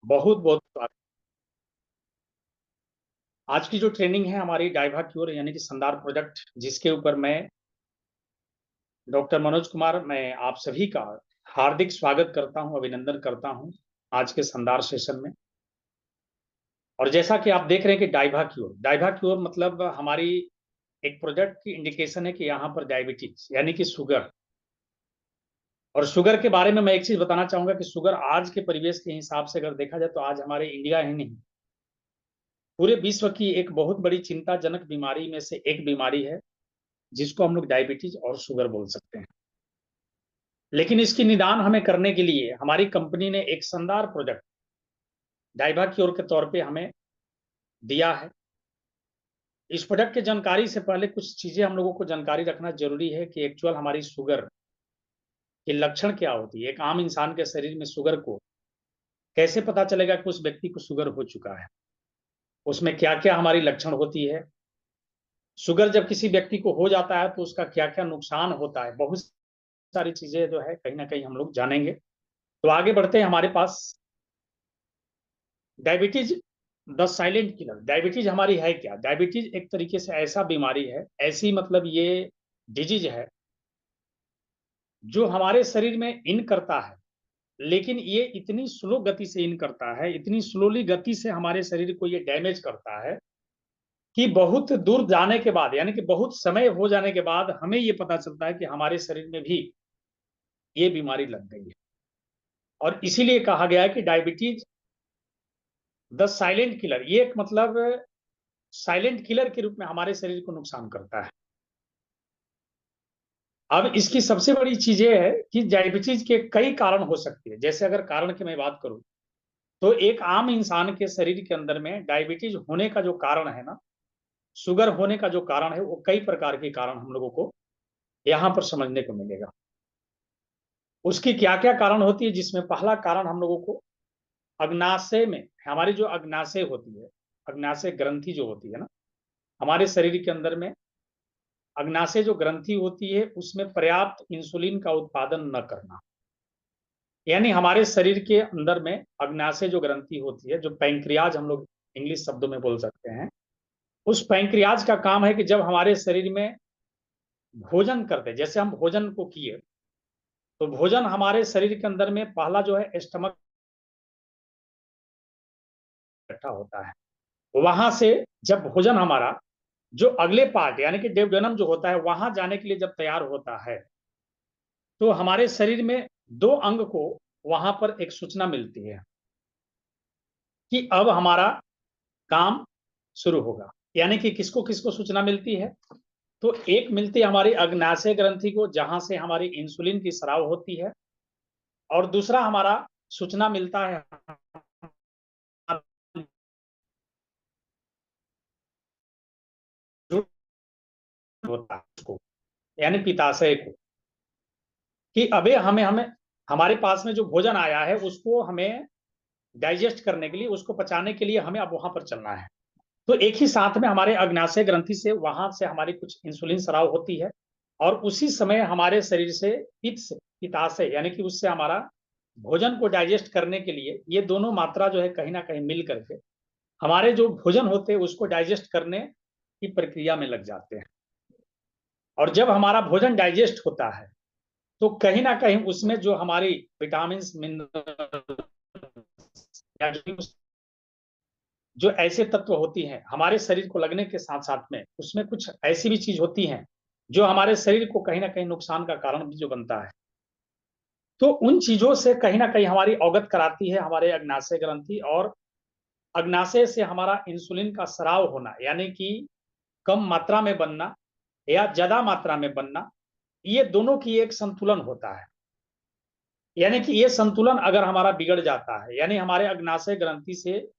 बहुत बहुत स्वागत। आज की जो ट्रेनिंग है हमारी डाइवा क्योर यानी कि संदार प्रोजेक्ट, जिसके ऊपर मैं डॉक्टर मनोज कुमार, मैं आप सभी का हार्दिक स्वागत करता हूं, अभिनंदन करता हूं आज के संदार सेशन में। और जैसा कि आप देख रहे हैं कि डाइवा क्योर मतलब हमारी एक प्रोजेक्ट की इंडिकेशन है कि यहाँ पर डायबिटीज यानी कि शुगर। और शुगर के बारे में मैं एक चीज बताना चाहूंगा कि शुगर आज के परिवेश के हिसाब से अगर देखा जाए तो आज हमारे इंडिया ही नहीं, पूरे विश्व की एक बहुत बड़ी चिंताजनक बीमारी में से एक बीमारी है, जिसको हम लोग डायबिटीज और शुगर बोल सकते हैं। लेकिन इसकी निदान हमें करने के लिए हमारी कंपनी ने एक शानदार प्रोजेक्ट डाइवा क्योर के तौर पे हमें दिया है। इस प्रोजेक्ट की जानकारी से पहले कुछ चीजें हम लोगों को जानकारी रखना जरूरी है कि एक्चुअल हमारी शुगर के लक्षण क्या होती है। एक आम इंसान के शरीर में शुगर को कैसे पता चलेगा कि उस व्यक्ति को शुगर हो चुका है, उसमें क्या क्या हमारी लक्षण होती है। शुगर जब किसी व्यक्ति को हो जाता है तो उसका क्या क्या नुकसान होता है, बहुत सारी चीजें जो है कहीं ना कहीं हम लोग जानेंगे। तो आगे बढ़ते हैं। हमारे पास diabetes the silent killer. Diabetes हमारी है क्या? डायबिटीज एक तरीके से ऐसा बीमारी है, ऐसी मतलब ये डिजीज है जो हमारे शरीर में इन करता है, लेकिन ये इतनी स्लो गति से इन करता है, इतनी स्लोली गति से हमारे शरीर को ये डैमेज करता है कि बहुत दूर जाने के बाद यानी कि बहुत समय हो जाने के बाद हमें ये पता चलता है कि हमारे शरीर में भी ये बीमारी लग गई है। और इसीलिए कहा गया है कि डायबिटीज द साइलेंट किलर, ये एक मतलब साइलेंट किलर के रूप में हमारे शरीर को नुकसान करता है। अब इसकी सबसे बड़ी चीज ये है कि डायबिटीज के कई कारण हो सकते हैं। जैसे अगर कारण की मैं बात करूं तो एक आम इंसान के शरीर के अंदर में डायबिटीज होने का जो कारण है ना, शुगर होने का जो कारण है, वो कई प्रकार के कारण हम लोगों को यहाँ पर समझने को मिलेगा। उसकी क्या क्या कारण होती है, जिसमें पहला कारण हम लोगों को अग्नाशय में, हमारी जो अग्नाशय होती है, अग्नाशय ग्रंथि जो होती है ना हमारे शरीर के अंदर में, अग्नाशय जो ग्रंथि होती है उसमें पर्याप्त इंसुलिन का उत्पादन न करना। यानी हमारे शरीर के अंदर में अग्नाशय जो ग्रंथि होती है, जो पैंक्रियाज हम लोग इंग्लिश शब्दों में बोल सकते हैं, उस पैंक्रियाज का काम है कि जब हमारे शरीर में भोजन करते, जैसे हम भोजन को किए, तो भोजन हमारे शरीर के अंदर में पहला जो है स्टमक इकट्ठा होता है। वहां से जब भोजन हमारा जो अगले पार्ट यानी कि डेवडनम जो होता है वहां जाने के लिए जब तैयार होता है, तो हमारे शरीर में दो अंग को वहां पर एक सूचना मिलती है कि अब हमारा काम शुरू होगा। यानी कि किसको किसको सूचना मिलती है? तो एक मिलती है हमारी अग्नाशय ग्रंथि को, जहां से हमारी इंसुलिन की स्राव होती है। और दूसरा हमारा सूचना मिलता है होता है उसको, यानी पिताशय को, कि अबे हमें हमें हमारे पास में जो भोजन आया है उसको हमें डाइजेस्ट करने के लिए, उसको पचाने के लिए हमें अब वहां पर चलना है। तो एक ही साथ में हमारे अग्नाशय ग्रंथि से वहां से हमारी कुछ इंसुलिन स्राव होती है, और उसी समय हमारे शरीर से पिताशय यानी कि उससे हमारा भोजन को डाइजेस्ट करने के लिए ये दोनों मात्रा जो है कहीं ना कहीं मिल करके हमारे जो भोजन होते हैं उसको डाइजेस्ट करने की प्रक्रिया में लग जाते हैं। और जब हमारा भोजन डाइजेस्ट होता है तो कहीं ना कहीं उसमें जो हमारी विटामिन मिनरल या जो ऐसे तत्व होती हैं हमारे शरीर को लगने के साथ साथ में, उसमें कुछ ऐसी भी चीज होती हैं जो हमारे शरीर को कहीं ना कहीं नुकसान का कारण भी जो बनता है। तो उन चीजों से कहीं ना कहीं हमारी अवगत कराती है हमारे अग्नाशय ग्रंथि। और अग्नाशय से हमारा इंसुलिन का स्राव होना यानी कि कम मात्रा में बनना या ज्यादा मात्रा में बनना, ये दोनों की एक संतुलन होता है। यानी कि ये संतुलन अगर हमारा बिगड़ जाता है, यानी हमारे अग्नाशय ग्रंथि से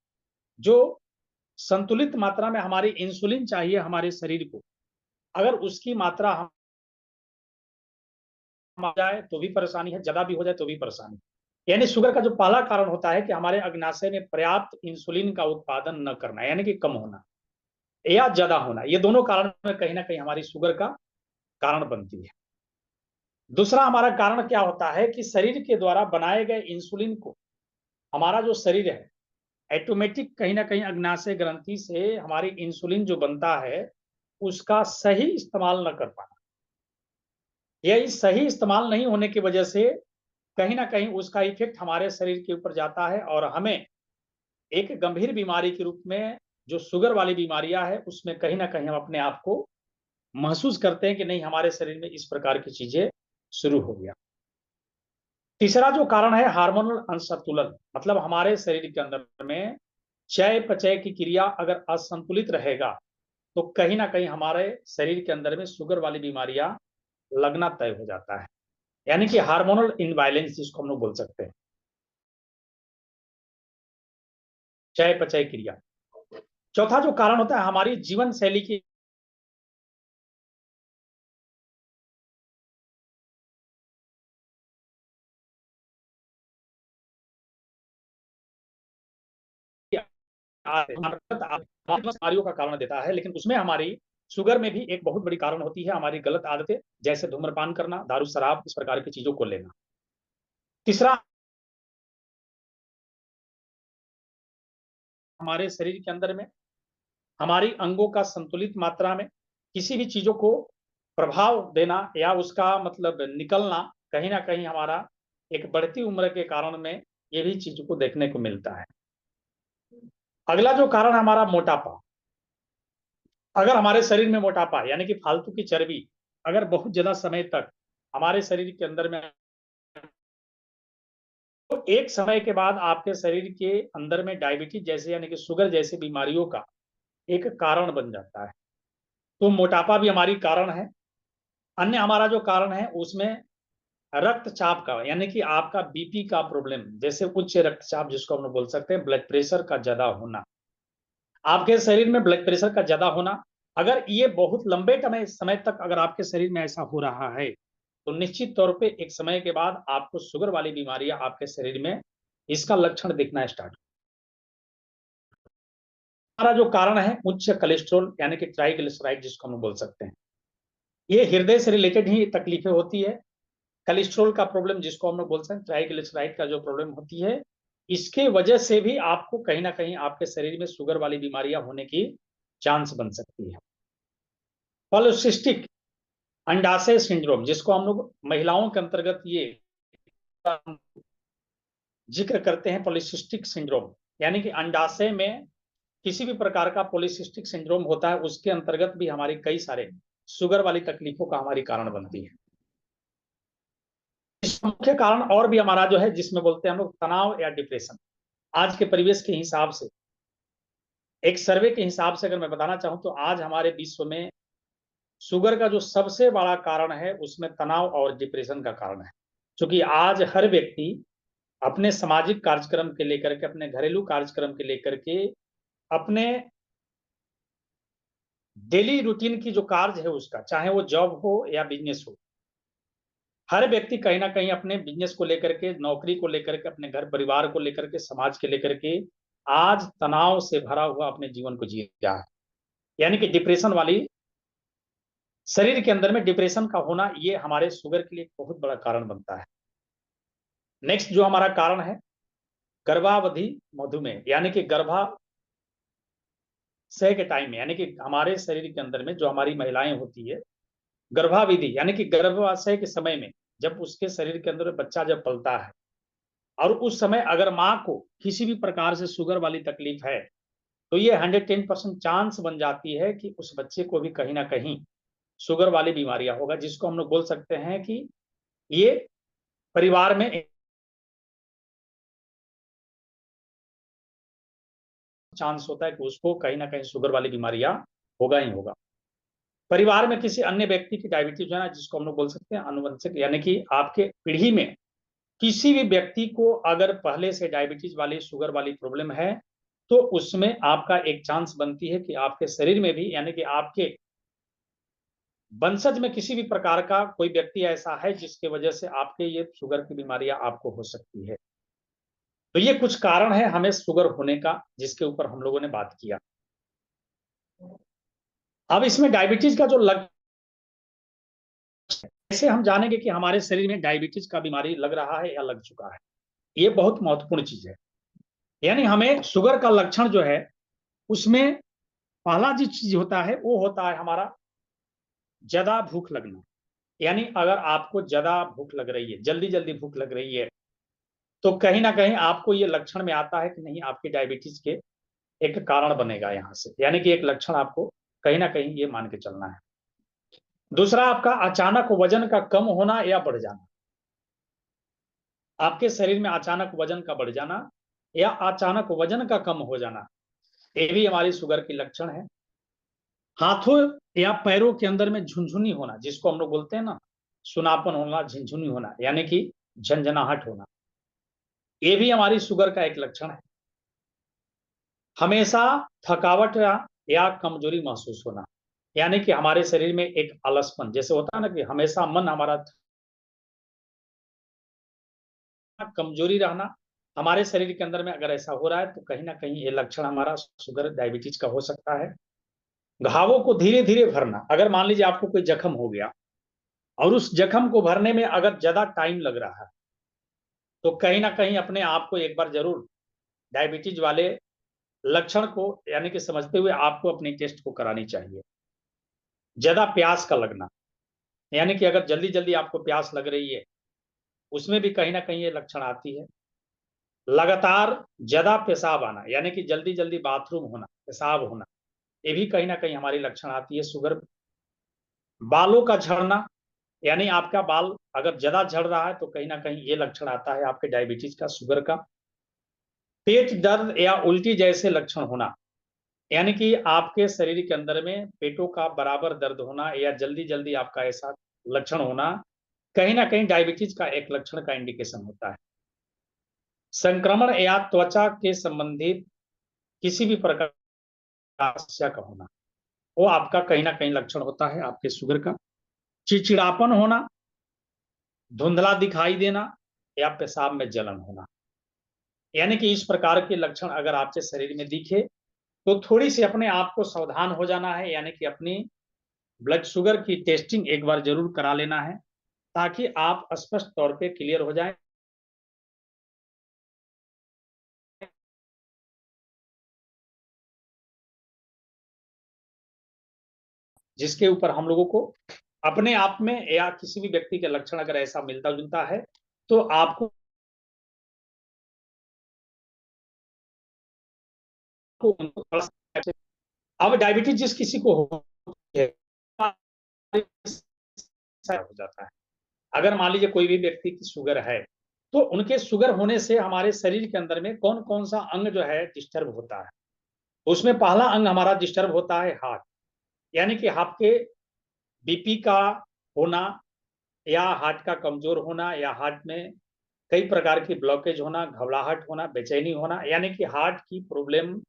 जो संतुलित मात्रा में हमारी इंसुलिन चाहिए हमारे शरीर को, अगर उसकी मात्रा हम आ जाए तो भी परेशानी है, ज्यादा भी हो जाए तो भी परेशानी। यानी शुगर का जो पहला कारण होता है कि हमारे अग्नाशय में पर्याप्त इंसुलिन का उत्पादन न करना, यानी कि कम होना या ज्यादा होना, ये दोनों कारण में कहीं ना कहीं हमारी शुगर का कारण बनती है। दूसरा हमारा कारण क्या होता है कि शरीर के द्वारा बनाए गए इंसुलिन को हमारा जो शरीर है ऑटोमेटिक कहीं ना कहीं अग्नाशय ग्रंथि से हमारी इंसुलिन जो बनता है उसका सही इस्तेमाल न कर पाना, या इस सही इस्तेमाल नहीं होने की वजह से कहीं ना कहीं उसका इफेक्ट हमारे शरीर के ऊपर जाता है और हमें एक गंभीर बीमारी के रूप में, जो शुगर वाली बीमारियां है, उसमें कहीं ना कहीं हम अपने आप को महसूस करते हैं कि नहीं, हमारे शरीर में इस प्रकार की चीजें शुरू हो गया। तीसरा जो कारण है हार्मोनल असंतुलन, मतलब हमारे शरीर के अंदर में चय पचय की क्रिया अगर असंतुलित रहेगा तो कहीं ना कहीं हमारे शरीर के अंदर में शुगर वाली बीमारियां लगना तय हो जाता है, यानी कि हार्मोनल इनबैलेंस जिसको हम लोग बोल सकते हैं, चय पचय क्रिया। चौथा जो कारण होता है हमारी जीवन शैली की बीमारियों का कारण देता है, लेकिन उसमें हमारी शुगर में भी एक बहुत बड़ी कारण होती है हमारी गलत आदतें, जैसे धूम्रपान करना, दारू शराब, इस प्रकार की चीजों को लेना। तीसरा, हमारे शरीर के अंदर में हमारी अंगों का संतुलित मात्रा में किसी भी चीजों को प्रभाव देना या उसका मतलब निकलना, कहीं ना कहीं हमारा एक बढ़ती उम्र के कारण में ये भी चीजों को देखने को मिलता है। अगला जो कारण हमारा मोटापा। अगर हमारे शरीर में मोटापा यानी कि फालतू की चर्बी अगर बहुत ज्यादा समय तक हमारे शरीर के अंदर में, तो एक समय के बाद आपके शरीर के अंदर में डायबिटीज जैसे यानी कि शुगर जैसी बीमारियों का एक कारण बन जाता है। तो मोटापा भी हमारी कारण है। अन्य हमारा जो कारण है उसमें रक्तचाप का, यानी कि आपका बीपी का प्रॉब्लम, जैसे उच्च रक्तचाप जिसको हम लोग बोल सकते हैं, ब्लड प्रेशर का ज्यादा होना, आपके शरीर में ब्लड प्रेशर का ज्यादा होना, अगर ये बहुत लंबे समय तक अगर आपके शरीर में ऐसा हो रहा है तो निश्चित तौर पे एक समय के बाद आपको शुगर वाली बीमारियां आपके शरीर में इसका लक्षण दिखना स्टार्ट। हमारा जो कारण है उच्च कोलेस्ट्रॉल यानी कि ट्राइग्लिसराइड जिसको हम बोल सकते हैं, ये हृदय से रिलेटेड ही तकलीफें होती है। कोलेस्ट्रॉल का प्रॉब्लम जिसको हम लोग बोल सकते हैं, ट्राइग्लिसराइड का जो प्रॉब्लम होती है, इसके वजह से भी आपको कहीं ना कहीं आपके शरीर में शुगर वाली बीमारियां होने की चांस बन सकती है। पॉलिसिस्टिक अंडाशय सिंड्रोम जिसको हम लोग महिलाओं के अंतर्गत ये जिक्र करते हैं, पॉलिसिस्टिक सिंड्रोम, यानी कि अंडाशय में किसी भी प्रकार का पॉलिसिस्टिक सिंड्रोम होता है, उसके अंतर्गत भी हमारी कई सारे शुगर वाली तकलीफों का हमारी कारण बनती है। इसका मुख्य कारण और भी हमारा जो है जिसमें बोलते हैं हम लोग तनाव या डिप्रेशन। आज के परिवेश के हिसाब से, एक सर्वे के हिसाब से अगर मैं बताना चाहूं तो आज हमारे विश्व में शुगर का जो सबसे बड़ा कारण है उसमें तनाव और डिप्रेशन का कारण है। क्योंकि आज हर व्यक्ति अपने सामाजिक कार्यक्रम के लेकर के, अपने घरेलू कार्यक्रम के लेकर के, अपने डेली रूटीन की जो कार्य है उसका, चाहे वो जॉब हो या बिजनेस हो, हर व्यक्ति कहीं ना कहीं अपने बिजनेस को लेकर के, नौकरी को लेकर के, अपने घर परिवार को लेकर के, समाज के लेकर के आज तनाव से भरा हुआ अपने जीवन को जी रहा है। यानी कि डिप्रेशन वाली, शरीर के अंदर में डिप्रेशन का होना ये हमारे शुगर के लिए एक बहुत बड़ा कारण बनता है। नेक्स्ट जो हमारा कारण है गर्भावधि मधुमेह, यानी कि गर्भाशय के टाइम में, यानी कि हमारे शरीर के अंदर में जो हमारी महिलाएं होती है, गर्भाविधि यानी कि गर्भाशय के समय में जब उसके शरीर के अंदर बच्चा जब पलता है और उस समय अगर माँ को किसी भी प्रकार से शुगर वाली तकलीफ है तो ये 110% चांस बन जाती है कि उस बच्चे को भी कहीं ना कहीं शुगर वाली बीमारियां होगा, जिसको हम लोग बोल सकते हैं कि ये परिवार में चांस होता है कि उसको कहीं ना कहीं शुगर वाली बीमारियां होगा ही होगा। परिवार में किसी अन्य व्यक्ति की डायबिटीज है ना, जिसको हम लोग बोल सकते हैं अनुवंशिक, यानी कि आपके पीढ़ी में किसी भी व्यक्ति को अगर पहले से डायबिटीज वाली शुगर वाली प्रॉब्लम है तो उसमें आपका एक चांस बनती है कि आपके शरीर में भी, यानी कि आपके वंशज में किसी भी प्रकार का कोई व्यक्ति ऐसा है जिसकी वजह से आपके ये शुगर की बीमारियां आपको हो सकती है। तो ये कुछ कारण है हमें शुगर होने का जिसके ऊपर हम लोगों ने बात किया। अब इसमें डायबिटीज का जो लग, कैसे हम जानेंगे कि हमारे शरीर में डायबिटीज का बीमारी लग रहा है या लग चुका है, ये बहुत महत्वपूर्ण चीज है। यानी हमें शुगर का लक्षण जो है उसमें पहला जो चीज होता है वो होता है हमारा ज्यादा भूख लगना। यानी अगर आपको ज्यादा भूख लग रही है, जल्दी जल्दी भूख लग रही है, तो कहीं ना कहीं आपको ये लक्षण में आता है कि नहीं आपकी डायबिटीज के एक कारण बनेगा यहाँ से, यानी कि एक लक्षण आपको कहीं ना कहीं ये मान के चलना है। दूसरा आपका अचानक वजन का कम होना या बढ़ जाना। आपके शरीर में अचानक वजन का बढ़ जाना या अचानक वजन का कम हो जाना, ये भी हमारी शुगर की लक्षण है। हाथों या पैरों के अंदर में झुनझुनी होना, जिसको हम लोग बोलते हैं ना सुनापन होना, झुनझुनी होना, यानी कि झंझनाहट होना, ये भी हमारी शुगर का एक लक्षण है। हमेशा थकावट या कमजोरी महसूस होना, यानी कि हमारे शरीर में एक आलसपन जैसे होता है ना, कि हमेशा मन हमारा कमजोरी रहना, हमारे शरीर के अंदर में अगर ऐसा हो रहा है तो कहीं ना कहीं ये लक्षण हमारा शुगर डायबिटीज का हो सकता है। घावों को धीरे धीरे भरना, अगर मान लीजिए आपको कोई जख्म हो गया और उस जख्म को भरने में अगर ज्यादा टाइम लग रहा है, तो कहीं ना कहीं अपने आप को एक बार जरूर डायबिटीज वाले लक्षण को यानी कि समझते हुए आपको अपनी टेस्ट को करानी चाहिए। ज्यादा प्यास का लगना, यानी कि अगर जल्दी जल्दी आपको प्यास लग रही है, उसमें भी कहीं ना कहीं ये लक्षण आती है। लगातार ज्यादा पेशाब आना, यानी कि जल्दी जल्दी बाथरूम होना, पेशाब होना, ये भी कहीं ना कहीं हमारी लक्षण आती है शुगर। बालों का झड़ना, यानी आपका बाल अगर ज्यादा झड़ रहा है तो कहीं ना कहीं ये लक्षण आता है आपके डायबिटीज का, शुगर का। पेट दर्द या उल्टी जैसे लक्षण होना, यानी कि आपके शरीर के अंदर में पेटों का बराबर दर्द होना या जल्दी जल्दी आपका ऐसा लक्षण होना, कहीं ना कहीं डायबिटीज का एक लक्षण का इंडिकेशन होता है। संक्रमण या त्वचा के संबंधित किसी भी प्रकार की समस्या का होना, वो आपका कहीं ना कहीं लक्षण होता है आपके शुगर का। चिड़चिड़ापन होना, धुंधला दिखाई देना या पेशाब में जलन होना, यानी कि इस प्रकार के लक्षण अगर आपके शरीर में दिखे तो थोड़ी सी अपने आप को सावधान हो जाना है, यानी कि अपनी ब्लड शुगर की टेस्टिंग एक बार जरूर करा लेना है, ताकि आप स्पष्ट तौर पे क्लियर हो जाएं। जिसके ऊपर हम लोगों को अपने आप में या किसी भी व्यक्ति के लक्षण अगर ऐसा मिलता जुलता है तो आपको अब डायबिटीज जिस किसी को हो है हो जाता है। अगर मान लीजिए कोई भी व्यक्ति की शुगर है, तो उनके शुगर होने से हमारे शरीर के अंदर में कौन कौन सा अंग जो है डिस्टर्ब होता है। उसमें पहला अंग हमारा डिस्टर्ब होता है हार्ट, यानी कि आपके बीपी का होना या हार्ट का कमजोर होना या हार्ट में कई प्रकार की ब्लॉकेज होना, घबराहट होना, बेचैनी होना, यानी कि हार्ट की प्रॉब्लम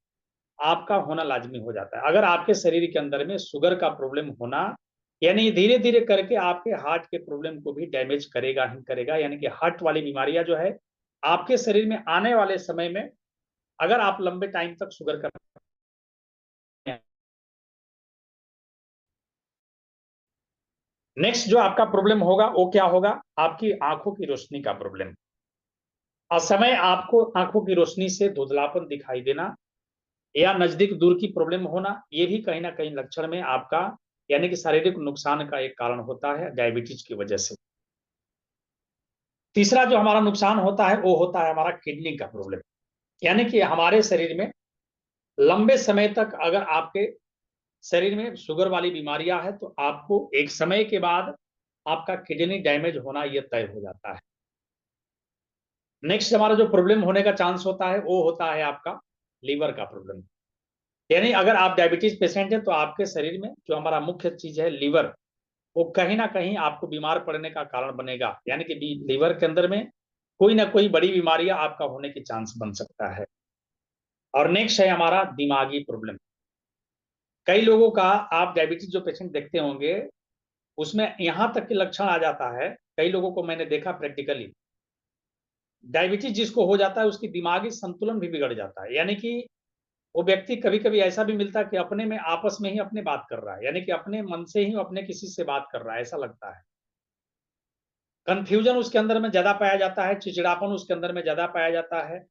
आपका होना लाजमी हो जाता है। अगर आपके शरीर के अंदर में शुगर का प्रॉब्लम होना, यानी धीरे धीरे करके आपके हार्ट के प्रॉब्लम को भी डैमेज करेगा ही करेगा, यानी कि हार्ट वाली बीमारियां जो है आपके शरीर में आने वाले समय में, अगर आप लंबे टाइम तक शुगर कर नेक्स्ट जो आपका प्रॉब्लम होगा वो क्या होगा, आपकी आंखों की रोशनी का प्रॉब्लम। असमय आपको आंखों की रोशनी से धुंधलापन दिखाई देना या नजदीक दूर की प्रॉब्लम होना, ये भी कहीं ना कहीं लक्षण में आपका यानी कि शारीरिक नुकसान का एक कारण होता है डायबिटीज की वजह से। तीसरा जो हमारा नुकसान होता है वो होता है हमारा किडनी का प्रॉब्लम, यानी कि हमारे शरीर में लंबे समय तक अगर आपके शरीर में शुगर वाली बीमारियां है तो आपको एक समय के बाद आपका किडनी डैमेज होना यह तय हो जाता है। नेक्स्ट हमारा जो प्रॉब्लम होने का चांस होता है वो होता है आपका लीवर का प्रॉब्लम, यानी अगर आप डायबिटीज पेशेंट हैं तो आपके शरीर में जो हमारा मुख्य चीज है लीवर, वो कहीं ना कहीं आपको बीमार पड़ने का कारण बनेगा, यानी कि लीवर के अंदर में कोई ना कोई बड़ी बीमारियां आपका होने की चांस बन सकता है। और नेक्स्ट है हमारा दिमागी प्रॉब्लम। कई लोगों का आप डायबिटीज जो पेशेंट देखते होंगे उसमें यहां तक के लक्षण आ जाता है, कई लोगों को मैंने देखा प्रैक्टिकली, डायबिटीज जिसको हो जाता है उसकी दिमागी संतुलन भी बिगड़ जाता है, यानी कि वो व्यक्ति कभी कभी ऐसा भी मिलता है कि अपने में आपस में ही अपने बात कर रहा है, यानी कि अपने मन से ही अपने किसी से बात कर रहा है ऐसा लगता है। कंफ्यूजन उसके अंदर में ज्यादा पाया जाता है, चिड़चिड़ापन उसके अंदर में ज्यादा पाया जाता है,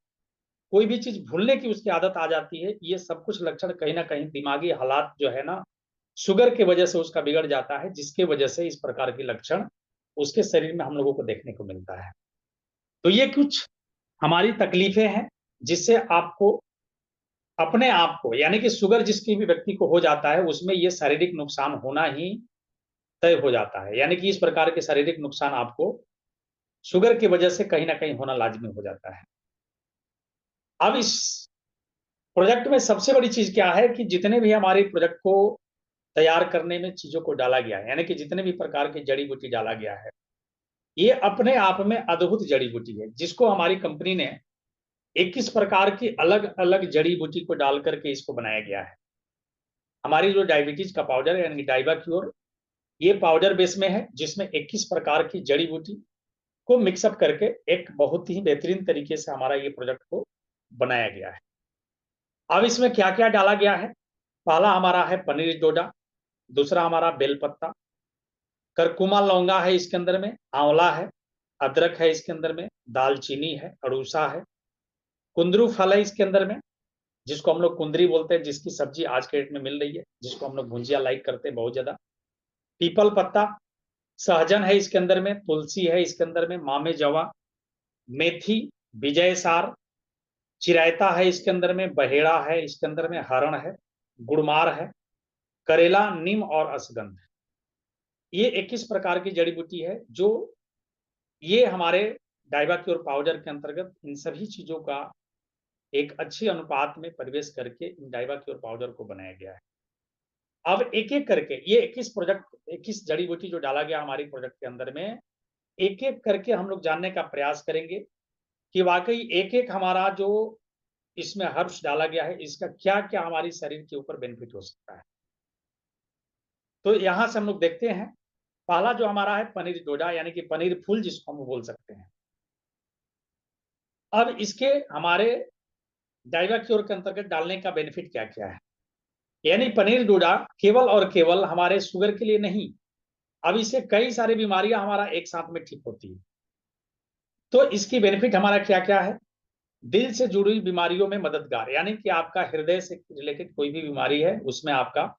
कोई भी चीज भूलने की उसकी आदत आ जाती है, ये सब कुछ लक्षण कहीं ना कहीं दिमागी हालात जो है ना शुगर की वजह से उसका बिगड़ जाता है, जिसके वजह से इस प्रकार के लक्षण उसके शरीर में हम लोगों को देखने को मिलता है। तो ये कुछ हमारी तकलीफें हैं जिससे आपको अपने आप को, यानी कि शुगर जिसकी भी व्यक्ति को हो जाता है उसमें ये शारीरिक नुकसान होना ही तय हो जाता है, यानी कि इस प्रकार के शारीरिक नुकसान आपको शुगर की वजह से कहीं ना कहीं होना लाजमी हो जाता है। अब इस प्रोजेक्ट में सबसे बड़ी चीज क्या है कि जितने भी हमारे प्रोजेक्ट को तैयार करने में चीजों को डाला गया है, यानी कि जितने भी प्रकार की जड़ी बूटी डाला गया है, ये अपने आप में अद्भुत जड़ी बूटी है, जिसको हमारी कंपनी ने 21 प्रकार की अलग अलग जड़ी बूटी को डाल करके इसको बनाया गया है। हमारी जो डायबिटीज का पाउडर है यानी डाइबा क्योर, ये पाउडर बेस में है जिसमें 21 प्रकार की जड़ी बूटी को मिक्सअप करके एक बहुत ही बेहतरीन तरीके से हमारा ये प्रोजेक्ट को बनाया गया है। अब इसमें क्या क्या डाला गया है? पहला हमारा है पनीर डोडा, दूसरा हमारा बेलपत्ता, करकुमा लौंगा है इसके अंदर में, आंवला है, अदरक है इसके अंदर में, दालचीनी है, अड़ूसा है, कुंदरू फल है इसके अंदर में, जिसको हम लोग कुंदरी बोलते हैं, जिसकी सब्जी आज के डेट में मिल रही है, जिसको हम लोग भुंजिया लाइक करते हैं बहुत ज्यादा, पीपल पत्ता, सहजन है इसके अंदर में, तुलसी है इसके अंदर में, मामे जवा, मेथी, विजय सार, चिरायता है इसके अंदर में, बहेड़ा है इसके अंदर में, हरण है, गुड़मार है, करेला, नीम और अश्वगंध। ये 21 प्रकार की जड़ी बूटी है जो ये हमारे डाइबाक्योर पाउडर के अंतर्गत इन सभी चीजों का एक अच्छी अनुपात में परिवेश करके इन डाइबाक्योर पाउडर को बनाया गया है। अब एक एक करके ये 21 जड़ी बूटी जो डाला गया हमारी प्रोजेक्ट के अंदर में, एक एक करके हम लोग जानने का प्रयास करेंगे कि वाकई एक एक हमारा जो इसमें हर्ब्स डाला गया है इसका क्या क्या हमारी शरीर के ऊपर बेनिफिट हो सकता है। तो यहां से हम लोग देखते हैं, पहला जो हमारा है पनीर डोडा, यानी कि पनीर फूल जिसको हम बोल सकते हैं। अब इसके हमारे डाइबाक्योर के अंतर्गत डालने का बेनिफिट क्या क्या है? यानी पनीर डोडा केवल और केवल हमारे शुगर के लिए नहीं, अब इससे कई सारी बीमारियां हमारा एक साथ में ठीक होती है। तो इसकी बेनिफिट हमारा क्या क्या है? दिल से जुड़ी बीमारियों में मददगार, यानी कि आपका हृदय से रिलेटेड कोई भी बीमारी है उसमें आपका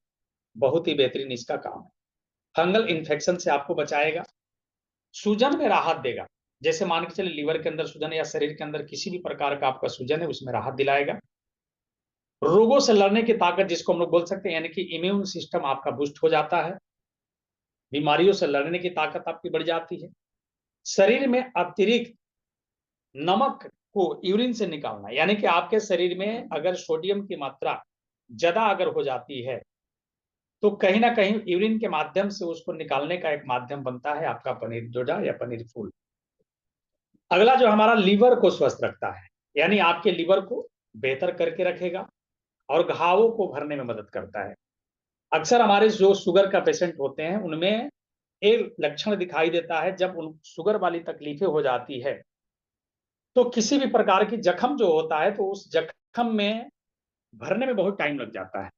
बहुत ही बेहतरीन इसका काम है। फंगल इन्फेक्शन से आपको बचाएगा, सूजन में राहत देगा, जैसे मान के चले लीवर के अंदर सूजन या शरीर के अंदर किसी भी प्रकार का आपका सूजन है उसमें राहत दिलाएगा। रोगों से लड़ने की ताकत जिसको हम लोग बोल सकते हैं, यानी कि इम्यून सिस्टम आपका बूस्ट हो जाता है, बीमारियों से लड़ने की ताकत आपकी बढ़ जाती है। शरीर में अतिरिक्त नमक को यूरिन से निकालना, यानी कि आपके शरीर में अगर सोडियम की मात्रा ज्यादा अगर हो जाती है तो कहीं ना कहीं यूरिन के माध्यम से उसको निकालने का एक माध्यम बनता है आपका पनीर डोडा या पनीर फूल। अगला जो हमारा लीवर को स्वस्थ रखता है, यानी आपके लीवर को बेहतर करके रखेगा और घावों को भरने में मदद करता है। अक्सर हमारे जो शुगर का पेशेंट होते हैं उनमें एक लक्षण दिखाई देता है, जब उन शुगर वाली तकलीफें हो जाती है तो किसी भी प्रकार की जख्म जो होता है तो उस जख्म में भरने में बहुत टाइम लग जाता है,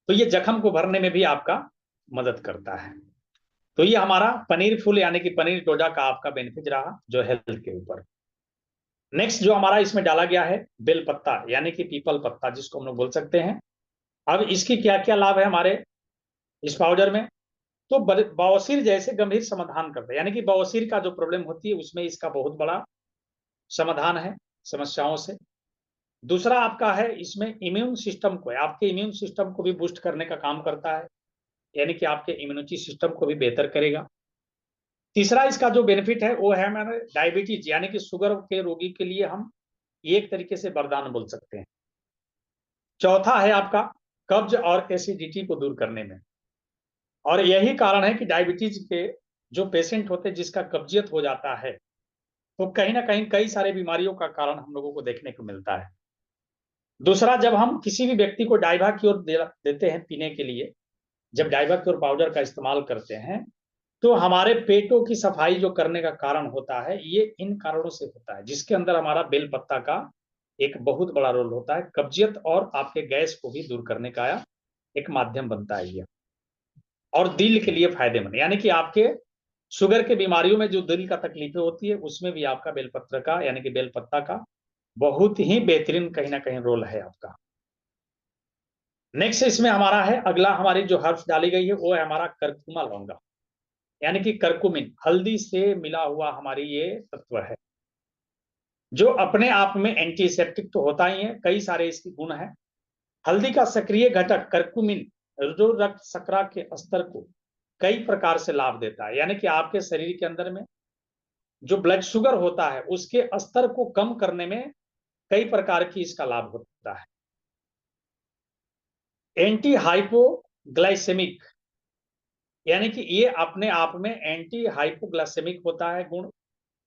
तो ये जख्म को भरने में भी आपका मदद करता है। तो ये हमारा पनीर फूल यानी कि पनीर डोडा का आपका बेनिफिट रहा जो हेल्थ के ऊपर। नेक्स्ट जो हमारा इसमें डाला गया है बेल पत्ता, यानी कि पीपल पत्ता जिसको हम लोग बोल सकते हैं। अब इसकी क्या क्या लाभ है हमारे इस पाउडर में? तो बवासीर जैसे गंभीर समाधान करता है, यानी कि बवासीर का जो प्रॉब्लम होती है उसमें इसका बहुत बड़ा समाधान है समस्याओं से। दूसरा आपका है इसमें इम्यून सिस्टम को, आपके इम्यून सिस्टम को भी बूस्ट करने का काम करता है, यानी कि आपके इम्यूनिटी सिस्टम को भी बेहतर करेगा। तीसरा इसका जो बेनिफिट है वो है हमारे डायबिटीज यानी कि शुगर के रोगी के लिए हम एक तरीके से वरदान बोल सकते हैं। चौथा है आपका कब्ज और एसिडिटी को दूर करने में, और यही कारण है कि डायबिटीज के जो पेशेंट होते हैं जिसका कब्जियत हो जाता है तो कहीं ना कहीं कई सारे बीमारियों का कारण हम लोगों को देखने को मिलता है। दूसरा, जब हम किसी भी व्यक्ति को डाइबा क्योर देते हैं पीने के लिए, जब डाइबा क्योर पाउडर का इस्तेमाल करते हैं तो हमारे पेटों की सफाई जो करने का कारण होता है ये इन कारणों से होता है, जिसके अंदर हमारा बेल पत्ता का एक बहुत बड़ा रोल होता है। कब्जियत और आपके गैस को भी दूर करने का एक माध्यम बनता है ये, और दिल के लिए फायदेमंद, यानी कि आपके शुगर के बीमारियों में जो दिल का तकलीफें होती है उसमें भी आपका बेलपत्र का यानी कि बेलपत्ता का बहुत ही बेहतरीन कहीं ना कहीं रोल है आपका। नेक्स्ट इसमें हमारा है, अगला हमारी जो हर्फ डाली गई है वो है हमारा करकुमा लौंगा, यानी कि करकुमिन, हल्दी से मिला हुआ हमारी ये तत्व है, जो अपने आप में एंटीसेप्टिक तो होता ही है, कई सारे इसके गुण हैं। हल्दी का सक्रिय घटक करकुमिन जो रक्त शर्करा के स्तर को कई प्रकार से लाभ देता है, यानी कि आपके शरीर के अंदर में जो ब्लड शुगर होता है उसके स्तर को कम करने में कई प्रकार की इसका लाभ होता है। एंटी हाइपोग्लाइसेमिक, यानी कि ये अपने आप में एंटी हाइपोग्लाइसेमिक होता है गुण,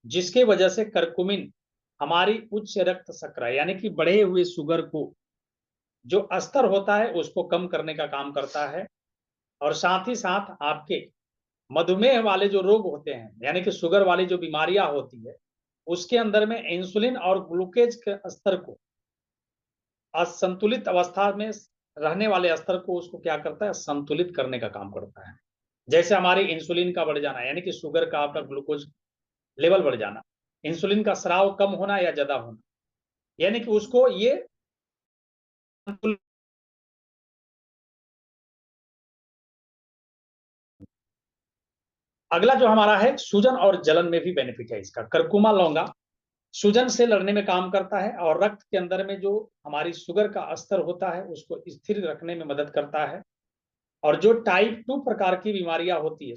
जिसके वजह से करकुमिन हमारी उच्च रक्त शर्करा यानी कि बढ़े हुए शुगर को जो स्तर होता है उसको कम करने का काम करता है। और साथ ही साथ आपके मधुमेह वाले जो रोग होते हैं, यानी कि शुगर वाली जो बीमारियां होती है, उसके अंदर में इंसुलिन और ग्लूकोज के स्तर को असंतुलित अवस्था में रहने वाले स्तर को उसको क्या करता है, संतुलित करने का काम करता है। जैसे हमारी इंसुलिन का बढ़ जाना, यानी कि शुगर का आपका ग्लूकोज लेवल बढ़ जाना, इंसुलिन का स्राव कम होना या ज्यादा होना, यानी कि उसको ये अगला जो हमारा है, सूजन और जलन में भी बेनिफिट है इसका। करकुमा लौंगा सूजन से लड़ने में काम करता है और रक्त के अंदर में जो हमारी शुगर का स्तर होता है उसको स्थिर रखने में मदद करता है। और जो टाइप 2 प्रकार की बीमारियां होती है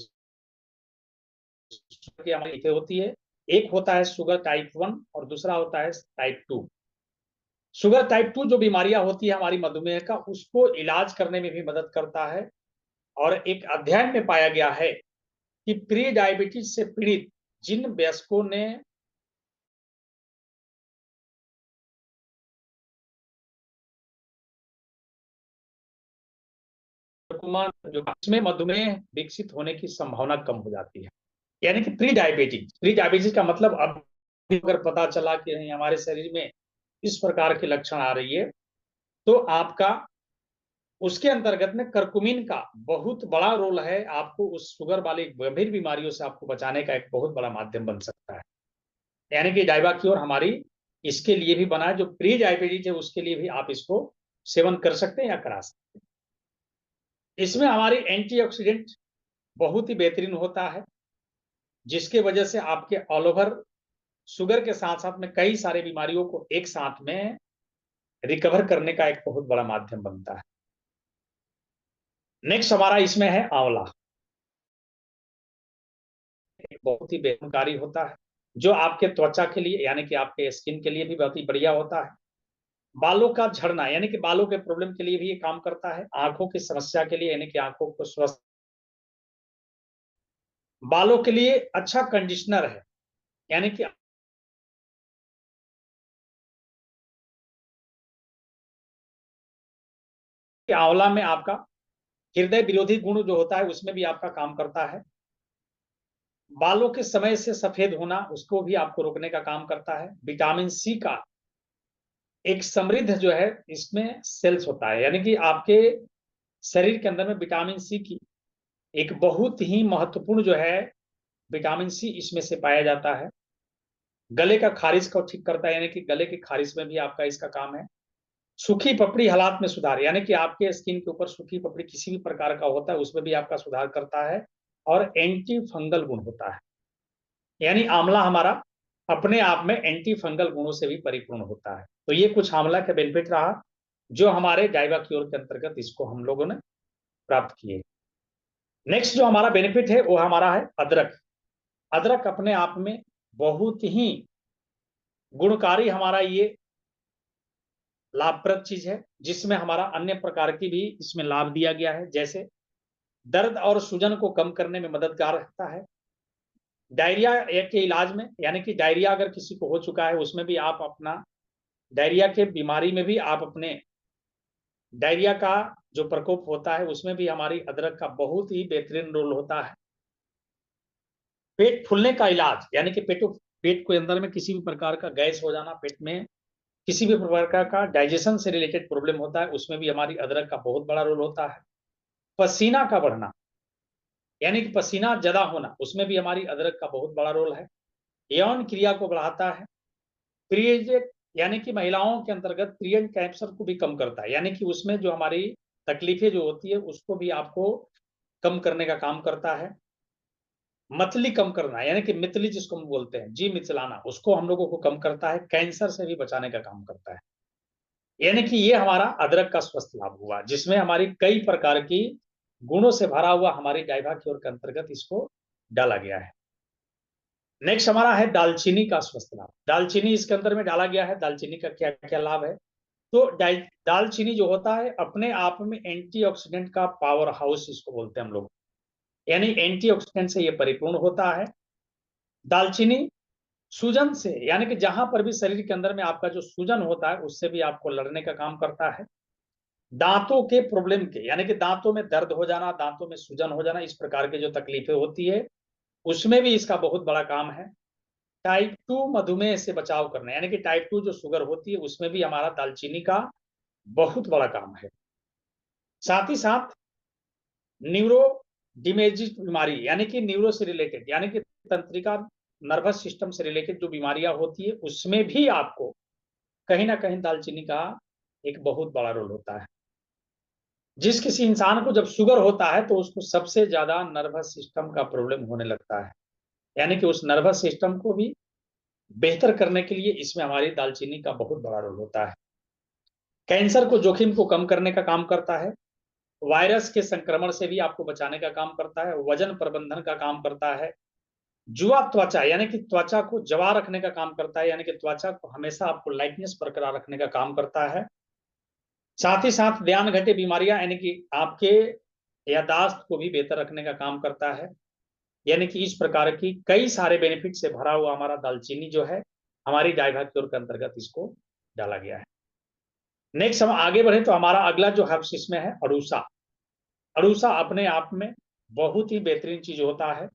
की हमारी होती है, एक होता है शुगर टाइप 1 और दूसरा होता है टाइप 2। शुगर टाइप 2 जो बीमारियां होती है हमारी मधुमेह का, उसको इलाज करने में भी मदद करता है। और एक अध्ययन में पाया गया है कि प्री डायबिटीज से पीड़ित जिन वयस्कों ने जो इसमें मधुमेह विकसित होने की संभावना कम हो जाती है। यानी कि प्री डायबिटीज का मतलब अब अगर पता चला कि नहीं हमारे शरीर में इस प्रकार के लक्षण आ रही है, तो आपका उसके अंतर्गत में करकुमिन का बहुत बड़ा रोल है, आपको उस शुगर वाली गंभीर बीमारियों से आपको बचाने का एक बहुत बड़ा माध्यम बन सकता है। यानी कि डाइवाक्योर हमारी इसके लिए भी बना है, जो प्री डायबिटीज है उसके लिए भी आप इसको सेवन कर सकते हैं या करा सकते हैं। इसमें हमारी एंटीऑक्सीडेंट बहुत ही बेहतरीन होता है, जिसके वजह से आपके ऑल ओवर शुगर के साथ साथ में कई सारे बीमारियों को एक साथ में रिकवर करने का एक बहुत बड़ा माध्यम बनता है। नेक्स्ट हमारा इसमें है आंवला, बहुत ही बेहतकारी होता है, जो आपके त्वचा के लिए यानी कि आपके स्किन के लिए भी बहुत ही बढ़िया होता है। बालों का झड़ना यानी कि बालों के प्रॉब्लम के लिए भी ये काम करता है। आंखों की समस्या के लिए यानी कि आंखों को स्वस्थ, बालों के लिए अच्छा कंडीशनर है, यानी कि आंवला में आपका हृदय विरोधी गुण जो होता है उसमें भी आपका काम करता है। बालों के समय से सफेद होना उसको भी आपको रोकने का काम करता है। विटामिन सी का एक समृद्ध जो है इसमें सेल्स होता है, यानी कि आपके शरीर के अंदर में विटामिन सी की एक बहुत ही महत्वपूर्ण जो है विटामिन सी इसमें से पाया जाता है। गले का खारिज को ठीक करता है, यानी कि गले की खारिज में भी आपका इसका काम है। सूखी पपड़ी हालात में सुधार, यानी कि आपके स्किन के ऊपर सूखी पपड़ी किसी भी प्रकार का होता है उसमें भी आपका सुधार करता है। और एंटी फंगल गुण होता है, यानी आंवला हमारा अपने आप में एंटी फंगल गुणों से भी परिपूर्ण होता है। तो ये कुछ आंवला का बेनिफिट रहा जो हमारे डाइवा क्योर के अंतर्गत इसको हम लोगों ने प्राप्त किए। नेक्स्ट जो हमारा बेनिफिट है वो हमारा है अदरक। अदरक अपने आप में बहुत ही गुणकारी हमारा ये लाभप्रद चीज है, जिसमें हमारा अन्य प्रकार की भी इसमें लाभ दिया गया है, जैसे दर्द और सूजन को कम करने में मददगार रहता है। डायरिया के इलाज में, यानी कि डायरिया अगर किसी को हो चुका है उसमें भी आप अपना डायरिया के बीमारी में भी आप अपने डायरिया का जो प्रकोप होता है उसमें भी हमारी अदरक का बहुत ही बेहतरीन रोल होता है। पेट फूलने का इलाज, यानी कि पेट के अंदर में किसी भी प्रकार का गैस हो जाना, पेट में किसी भी प्रकार का डाइजेशन से रिलेटेड प्रॉब्लम होता है उसमें भी हमारी अदरक का बहुत बड़ा रोल होता है। पसीना का बढ़ना, यानी कि पसीना ज्यादा होना, उसमें भी हमारी अदरक का बहुत बड़ा रोल है। यौन क्रिया को बढ़ाता है। पीरियड यानी कि महिलाओं के अंतर्गत प्रियन कैंसर को भी कम करता है, यानी कि उसमें जो हमारी तकलीफें जो होती है उसको भी आपको कम करने का काम करता है। मतली कम करना, यानी कि मितली जिसको हम बोलते हैं, जी मिचलाना, उसको हम लोगों को कम करता है, कैंसर से भी बचाने का काम करता है। यानी कि ये हमारा अदरक का स्वस्थ लाभ हुआ, जिसमें हमारी कई प्रकार की गुणों से भरा हुआ हमारी डाइवा क्योर के अंतर्गत इसको डाला गया है। नेक्स्ट हमारा है दालचीनी का स्वस्थ लाभ। दालचीनी इसके अंदर में डाला गया है। दालचीनी का क्या क्या लाभ है? तो दालचीनी जो होता है अपने आप में एंटीऑक्सीडेंट का पावर हाउस इसको बोलते हैं हम लोग, यानी एंटीऑक्सीडेंट से ये परिपूर्ण होता है। दालचीनी सूजन से, यानी कि जहां पर भी शरीर के अंदर में आपका जो सूजन होता है उससे भी आपको लड़ने का काम करता है। दांतों के प्रॉब्लम के, यानी कि दांतों में दर्द हो जाना, दांतों में सूजन हो जाना, इस प्रकार के जो तकलीफें होती है उसमें भी इसका बहुत बड़ा काम है। टाइप 2 मधुमेह से बचाव करना, यानी कि टाइप 2 जो शुगर होती है उसमें भी हमारा दालचीनी का बहुत बड़ा काम है। साथ ही साथ न्यूरो डिमेजिक बीमारी, यानी कि न्यूरो से रिलेटेड, यानी कि तंत्रिका नर्वस सिस्टम से रिलेटेड जो बीमारियां होती है उसमें भी आपको कहीं ना कहीं दालचीनी का एक बहुत बड़ा रोल होता है। जिस किसी इंसान को जब शुगर होता है तो उसको सबसे ज्यादा नर्वस सिस्टम का प्रॉब्लम होने लगता है, यानी कि उस नर्वस सिस्टम को भी बेहतर करने के लिए इसमें हमारी दालचीनी का बहुत बड़ा रोल होता है। कैंसर को जोखिम को कम करने का काम करता है। वायरस के संक्रमण से भी आपको बचाने का काम करता है। वजन प्रबंधन का काम करता है। जुआ त्वचा, यानी कि त्वचा को जवा रखने का काम करता है, यानी कि त्वचा को हमेशा आपको लाइटनेस बरकरार रखने का काम करता है। साथ ही साथ ध्यान घटे बीमारियां, यानी कि आपके यादाश्त को भी बेहतर रखने का काम करता है। यानी कि इस प्रकार की कई सारे बेनिफिट से भरा हुआ हमारा दालचीनी जो है हमारी डाइवा क्योर के अंतर्गत इसको डाला गया है। नेक्स्ट हम आगे बढ़े तो हमारा अगला जो हर्ब्स इसमें है अड़ूसा। अड़ूसा अपने आप में बहुत ही बेहतरीन चीज होता है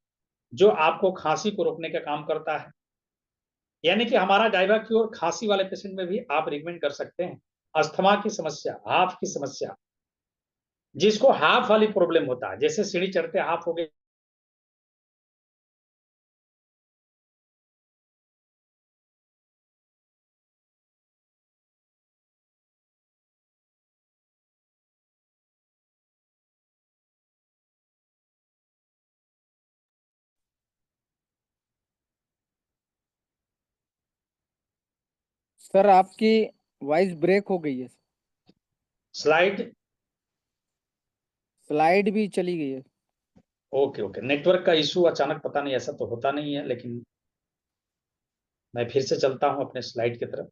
जो आपको खांसी को रोकने का काम करता है। यानी कि हमारा डाइवा क्योर खांसी वाले पेशेंट में भी आप रिकमेंड कर सकते हैं। अस्थमा की समस्या, हाफ की समस्या, जिसको हाफ वाली प्रॉब्लम होता है, जैसे सीढ़ी चढ़ते हाफ हो गए, सर आपकी वॉइस ब्रेक हो गई है। स्लाइड। स्लाइड भी चली गई है। ओके ओके, नेटवर्क का इशू अचानक, पता नहीं, ऐसा तो होता नहीं है, लेकिन मैं फिर से चलता हूं अपने स्लाइड की तरफ।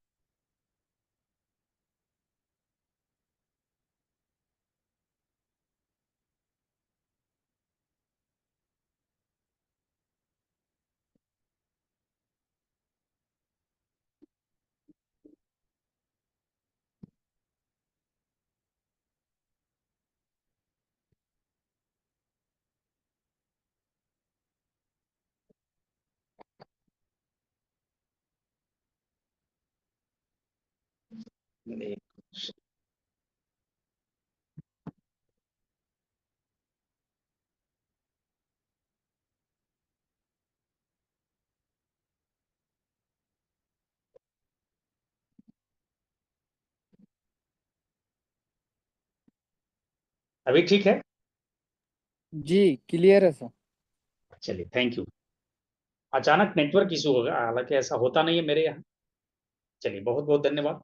अभी ठीक है? जी क्लियर है सर। चलिए, थैंक यू। अचानक नेटवर्क इशू होगा, हालांकि ऐसा होता नहीं है मेरे यहाँ। चलिए, बहुत बहुत धन्यवाद।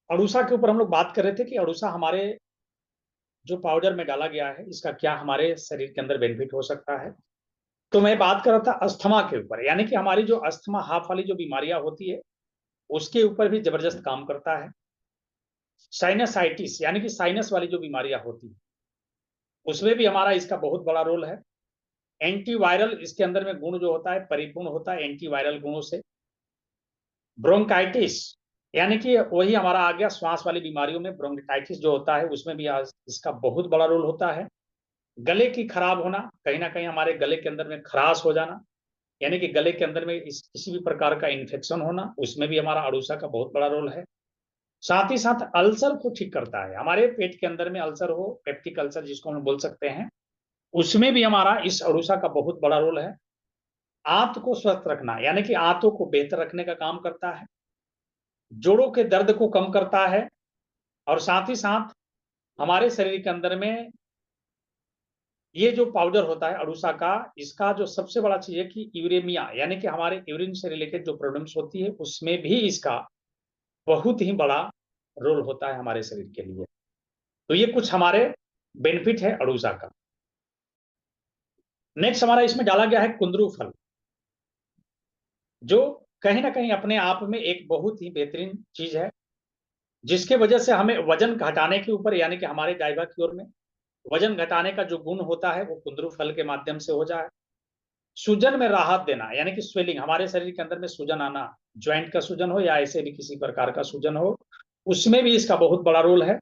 अड़ूसा के ऊपर हम लोग बात कर रहे थे कि अड़ूसा हमारे जो पाउडर में डाला गया है इसका क्या हमारे शरीर के अंदर बेनिफिट हो सकता है। तो मैं बात कर रहा था अस्थमा के ऊपर, यानी कि हमारी जो अस्थमा हाफ वाली जो बीमारियां होती है उसके ऊपर भी जबरदस्त काम करता है। साइनसाइटिस, यानी कि साइनस वाली जो बीमारियां होती है उसमें भी हमारा इसका बहुत बड़ा रोल है। एंटीवायरल इसके अंदर में गुण जो होता है परिपूर्ण होता है एंटीवायरल गुणों से। ब्रोंकाइटिस, यानी कि वही हमारा आ गया श्वास वाली बीमारियों में ब्रोंकाइटिस जो होता है उसमें भी आज इसका बहुत बड़ा रोल होता है। गले की खराब होना, कहीं ना कहीं हमारे गले के अंदर में खराश हो जाना, यानी कि गले के अंदर में किसी भी प्रकार का इन्फेक्शन होना, उसमें भी हमारा अड़ूसा का बहुत बड़ा रोल है। साथ ही साथ अल्सर को ठीक करता है, हमारे पेट के अंदर में अल्सर हो, पेप्टिक अल्सर जिसको हम बोल सकते हैं, उसमें भी हमारा इस अड़ूसा का बहुत बड़ा रोल है। आंत को स्वस्थ रखना, यानी कि आंतों को बेहतर रखने का काम करता है। जोड़ों के दर्द को कम करता है, और साथ ही साथ हमारे शरीर के अंदर में ये जो पाउडर होता है अड़ूसा का, इसका जो सबसे बड़ा चीज है कि यूरेमिया यानी कि हमारे यूरिन से रिलेटेड जो प्रॉब्लम्स होती है उसमें भी इसका बहुत ही बड़ा रोल होता है हमारे शरीर के लिए। तो ये कुछ हमारे बेनिफिट है अड़ूसा का। नेक्स्ट हमारा इसमें डाला गया है कुंदरू फल, जो कहीं ना कहीं अपने आप में एक बहुत ही बेहतरीन चीज है, जिसके वजह से हमें वजन घटाने के ऊपर यानी कि हमारे डाइबा की ओर में वजन घटाने का जो गुण होता है वो कुंदरू फल के माध्यम से हो जाए। सूजन में राहत देना यानी कि स्वेलिंग, हमारे शरीर के अंदर में सूजन आना, ज्वाइंट का सूजन हो या ऐसे भी किसी प्रकार का सूजन हो, उसमें भी इसका बहुत बड़ा रोल है।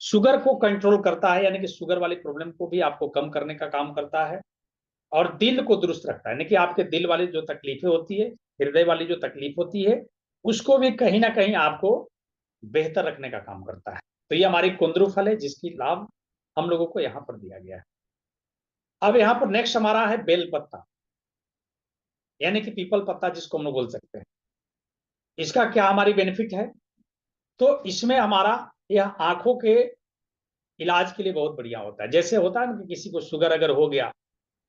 शुगर को कंट्रोल करता है यानी कि शुगर वाली प्रॉब्लम को भी आपको कम करने का काम करता है। और दिल को दुरुस्त रखता है यानी कि आपके दिल वाली जो तकलीफें होती है, हृदय वाली जो तकलीफ होती है, उसको भी कहीं ना कहीं आपको बेहतर रखने का काम करता है। तो ये हमारी कुंदरू फल है जिसकी लाभ हम लोगों को यहाँ पर दिया गया है। अब यहाँ पर नेक्स्ट हमारा है बेल पत्ता यानी कि पीपल पत्ता जिसको हम लोग बोल सकते हैं। इसका क्या हमारी बेनिफिट है, तो इसमें हमारा यह आंखों के इलाज के लिए बहुत बढ़िया होता है। जैसे होता है ना कि किसी को शुगर अगर हो गया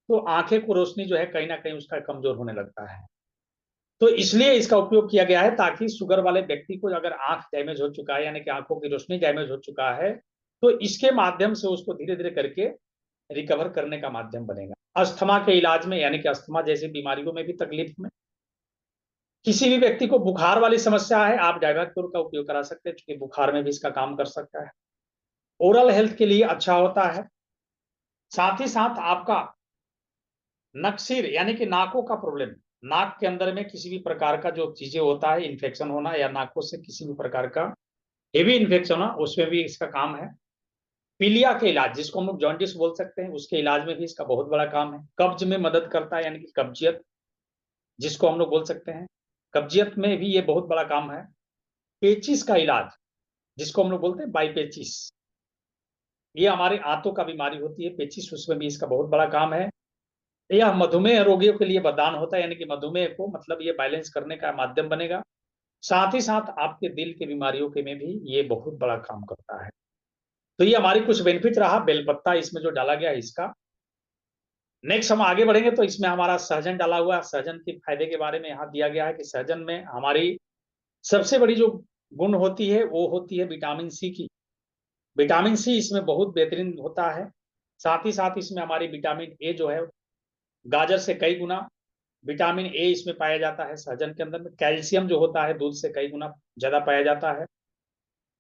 तो आंखें को रोशनी जो है कहीं ना कहीं उसका कमजोर होने लगता है। तो इसलिए इसका उपयोग किया गया है ताकि शुगर वाले व्यक्ति को अगर आंख डैमेज हो चुका है यानी कि आंखों की रोशनी डैमेज हो चुका है, तो इसके माध्यम से उसको धीरे धीरे करके रिकवर करने का माध्यम बनेगा। अस्थमा के इलाज में यानी कि अस्थमा जैसी बीमारियों में भी तकलीफ में, किसी भी व्यक्ति को बुखार वाली समस्या है, आप डाइवाक्योर का उपयोग करा सकते हैं क्योंकि बुखार में भी इसका काम कर सकता है। ओरल हेल्थ के लिए अच्छा होता है। साथ ही साथ आपका नक्सीर यानी कि नाकों का प्रॉब्लम, नाक के अंदर में किसी भी प्रकार का जो चीजें होता है इन्फेक्शन होना या नाकों से किसी भी प्रकार का हेवी इन्फेक्शन होना, उसमें भी इसका काम है। पीलिया के इलाज जिसको हम लोग जॉन्डिस बोल सकते हैं, उसके इलाज में भी इसका बहुत बड़ा काम है। कब्ज में मदद करता है यानी कि कब्जियत जिसको हम लोग बोल सकते हैं, कब्जियत में भी ये बहुत बड़ा काम है। पेचिस का इलाज जिसको हम लोग बोलते हैं बाईपेचिस, ये हमारे आंतों का बीमारी होती है पेचिस, उसमें भी इसका बहुत बड़ा काम है। यह मधुमेह रोगियों के लिए वरदान होता है यानी कि मधुमेह को मतलब ये बैलेंस करने का माध्यम बनेगा। साथ ही साथ आपके दिल की बीमारियों के में भी ये बहुत बड़ा काम करता है। तो ये हमारी कुछ बेनिफिट रहा बेलपत्ता इसमें जो डाला गया इसका। नेक्स्ट हम आगे बढ़ेंगे तो इसमें हमारा सहजन डाला हुआ है। सहजन के फायदे के बारे में यहाँ दिया गया है कि सहजन में हमारी सबसे बड़ी जो गुण होती है वो होती है विटामिन सी की। विटामिन सी इसमें बहुत बेहतरीन होता है। साथ ही साथ इसमें हमारी विटामिन ए जो है गाजर से कई गुना विटामिन ए इसमें पाया जाता है। सहजन के अंदर में कैल्शियम जो होता है दूध से कई गुना ज्यादा पाया जाता है।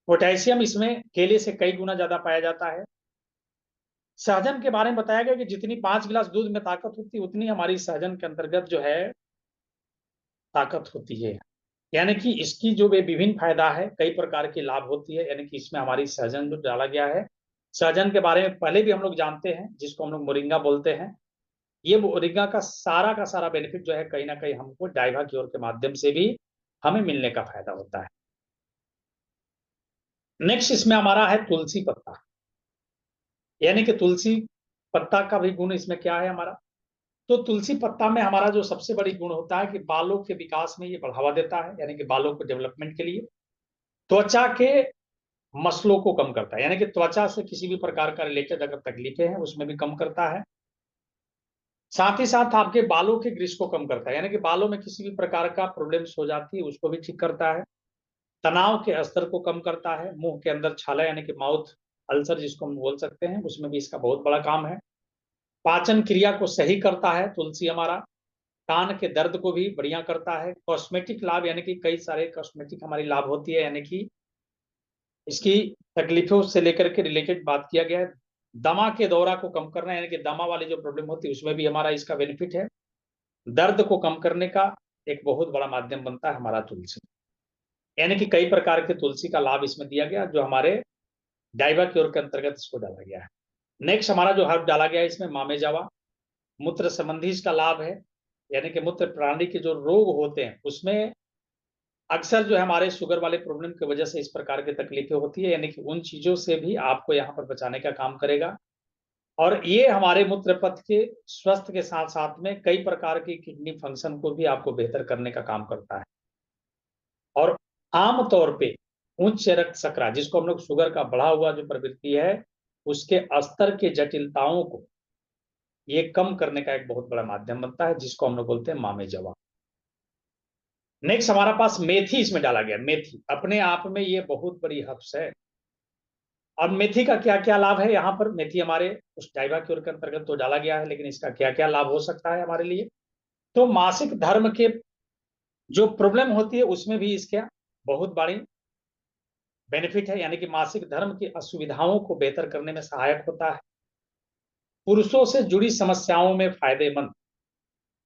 पोटेशियम इसमें केले से कई गुना ज्यादा पाया जाता है। सहजन के बारे में बताया गया कि जितनी 5 गिलास दूध में ताकत होती है उतनी हमारी सहजन के अंतर्गत जो है ताकत होती है। यानी कि इसकी जो वे विभिन्न फायदा है, कई प्रकार की लाभ होती है। यानी कि इसमें हमारी सहजन जो डाला गया है, सहजन के बारे में पहले भी हम लोग जानते हैं जिसको हम लोग मोरिंगा बोलते हैं। ये मोरिंगा का सारा बेनिफिट जो है कहीं ना कहीं हमको डाइवा की ओर के माध्यम से भी हमें मिलने का फायदा होता है। नेक्स्ट इसमें हमारा है तुलसी पत्ता, यानी कि तुलसी पत्ता का भी गुण इसमें क्या है हमारा, तो तुलसी पत्ता में हमारा जो सबसे बड़ी गुण होता है कि बालों के विकास में ये बढ़ावा देता है यानी कि बालों को डेवलपमेंट के लिए। त्वचा के मसलों को कम करता है यानी कि त्वचा से किसी भी प्रकार का रिलेटेड अगर तकलीफें हैं उसमें भी कम करता है। साथ ही साथ आपके बालों के ग्रीस को कम करता है यानी कि बालों में किसी भी प्रकार का प्रॉब्लम्स हो जाती है उसको भी ठीक करता है। तनाव के स्तर को कम करता है। मुंह के अंदर छाला यानी कि माउथ अल्सर जिसको हम बोल सकते हैं, उसमें भी इसका बहुत बड़ा काम है। पाचन क्रिया को सही करता है तुलसी हमारा। कान के दर्द को भी बढ़िया करता है। कॉस्मेटिक लाभ यानी कि कई सारे कॉस्मेटिक हमारी लाभ होती है यानी कि इसकी तकलीफों से लेकर के रिलेटेड बात किया गया है। दमा के दौरा को कम करना यानी कि दमा वाली जो प्रॉब्लम होती है उसमें भी हमारा इसका बेनिफिट है। दर्द को कम करने का एक बहुत बड़ा माध्यम बनता है हमारा तुलसी। यानी कि कई प्रकार के तुलसी का लाभ इसमें दिया गया जो हमारे डाइवा क्योर के अंतर्गत इसको डाला गया है। नेक्स्ट हमारा जो हर्ब डाला गया है इसमें मामे जावा, मूत्र संबंधी इसका लाभ है। यानी कि मूत्र प्रणाली के जो रोग होते हैं उसमें अक्सर जो है हमारे शुगर वाले प्रॉब्लम की वजह से इस प्रकार की तकलीफें होती है, यानी कि उन चीजों से भी आपको यहाँ पर बचाने का काम करेगा। और ये हमारे मूत्र पथ के स्वस्थ के साथ साथ में कई प्रकार की किडनी फंक्शन को भी आपको बेहतर करने का काम करता है। और आमतौर पे उच्च रक्त शर्करा, जिसको हम लोग शुगर का बढ़ा हुआ जो प्रवृत्ति है, उसके स्तर के जटिलताओं को ये कम करने का एक बहुत बड़ा माध्यम बनता है, जिसको हम लोग बोलते हैं मामे जवा। नेक्स्ट हमारा पास मेथी इसमें डाला गया। मेथी अपने आप में ये बहुत बड़ी हब्स है। अब मेथी का क्या क्या लाभ है, यहाँ पर मेथी हमारे उस डाइवा क्योर के अंतर्गत तो डाला गया है, लेकिन इसका क्या क्या लाभ हो सकता है हमारे लिए। तो मासिक धर्म के जो प्रॉब्लम होती है उसमें भी इसका बहुत बड़ी बेनिफिट है, यानी कि मासिक धर्म की असुविधाओं को बेहतर करने में सहायक होता है। पुरुषों से जुड़ी समस्याओं में फायदेमंद,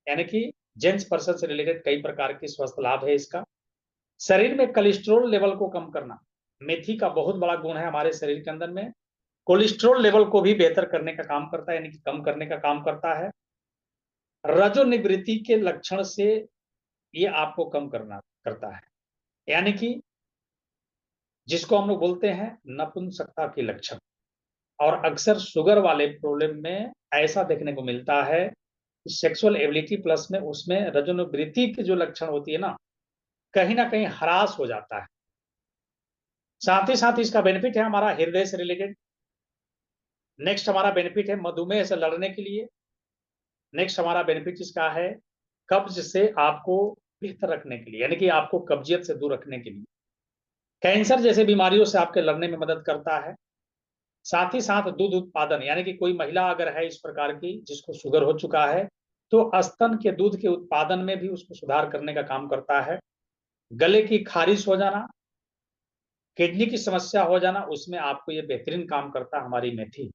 यानी कि जेंट्स पर्सन से रिलेटेड कई प्रकार के स्वास्थ्य लाभ है इसका। शरीर में कोलेस्ट्रॉल लेवल को कम करना, मेथी का बहुत बड़ा गुण है हमारे शरीर के अंदर में। कोलेस्ट्रॉल लेवल को भी बेहतर करने का काम करता है, यानी कि कम करने का काम करता है। रजोनिवृत्ति के लक्षण से ये आपको कम करना करता है, यानी कि जिसको हम लोग बोलते हैं नपुंसकता के लक्षण। और अक्सर शुगर वाले प्रॉब्लम में ऐसा देखने को मिलता है कि सेक्सुअल एबिलिटी प्लस में उसमें रजोनिवृत्ति की जो लक्षण होती है ना कहीं ह्रास हो जाता है। साथ ही साथ इसका बेनिफिट है हमारा हृदय से रिलेटेड। नेक्स्ट हमारा बेनिफिट है मधुमेह से लड़ने के लिए। नेक्स्ट हमारा बेनिफिट इसका है कब्ज से आपको बेहतर रखने के लिए, यानी कि आपको कब्जियत से दूर रखने के लिए। कैंसर जैसे बीमारियों से आपके लड़ने में मदद करता है। साथ ही साथ दूध उत्पादन, यानी कि कोई महिला अगर है इस प्रकार की जिसको शुगर हो चुका है, तो स्तन के दूध के उत्पादन में भी उसको सुधार करने का काम करता है। गले की खारिश हो जाना, किडनी की समस्या हो जाना, उसमें आपको ये बेहतरीन काम करता है हमारी मेथी।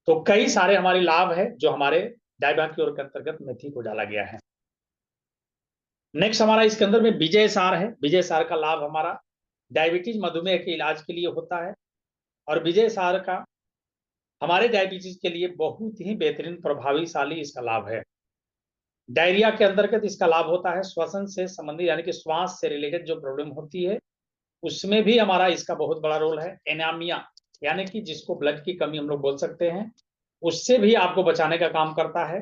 तो कई सारे हमारे लाभ है जो हमारे डायबा क्योर के अंतर्गत मेथी को डाला गया है। नेक्स्ट हमारा इसके अंदर में विजय सार है। विजय सार का लाभ हमारा डायबिटीज मधुमेह के इलाज के लिए होता है। और विजय सार का हमारे डायबिटीज के लिए बहुत ही बेहतरीन प्रभावशाली इसका लाभ है। डायरिया के अंतर्गत इसका लाभ होता है। श्वसन से संबंधित, यानी कि श्वास से रिलेटेड जो प्रॉब्लम होती है उसमें भी हमारा इसका बहुत बड़ा रोल है। एनीमिया, यानी कि जिसको ब्लड की कमी हम लोग बोल सकते हैं, उससे भी आपको बचाने का काम करता है।